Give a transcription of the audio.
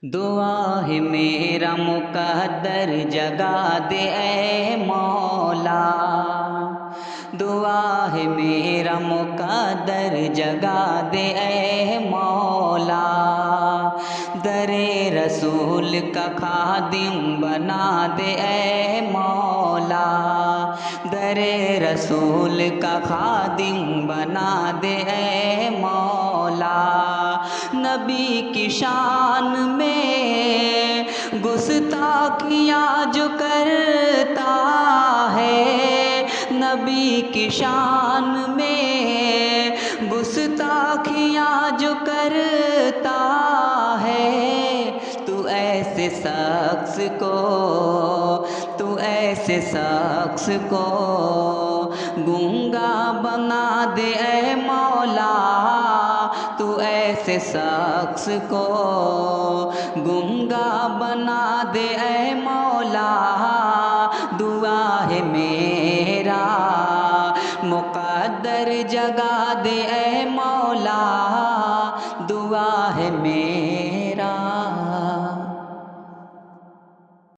दुआ है मेरा मुक़द्दर जगा दे ऐ मौला। दुआ है मेरा मुक़द्दर जगा दे ऐ मौला। दरे रसूल का खादिम बना दे ऐ मौला। दरे रसूल का खादिम बना दे ऐ मौला। नबी की शान में गुस्ताखियाँ जो करता है, नबी की शान में गुस्ताखियाँ जो करता है, तू ऐसे शख्स को, तू ऐसे शख्स को गूंगा बना दे ऐ मौला। तू ऐसे शख्स को गूंगा बना दे ऐ मौला। दुआ है मेरा मुक़द्दर जगा दे ऐ मौला। दुआ है मेरा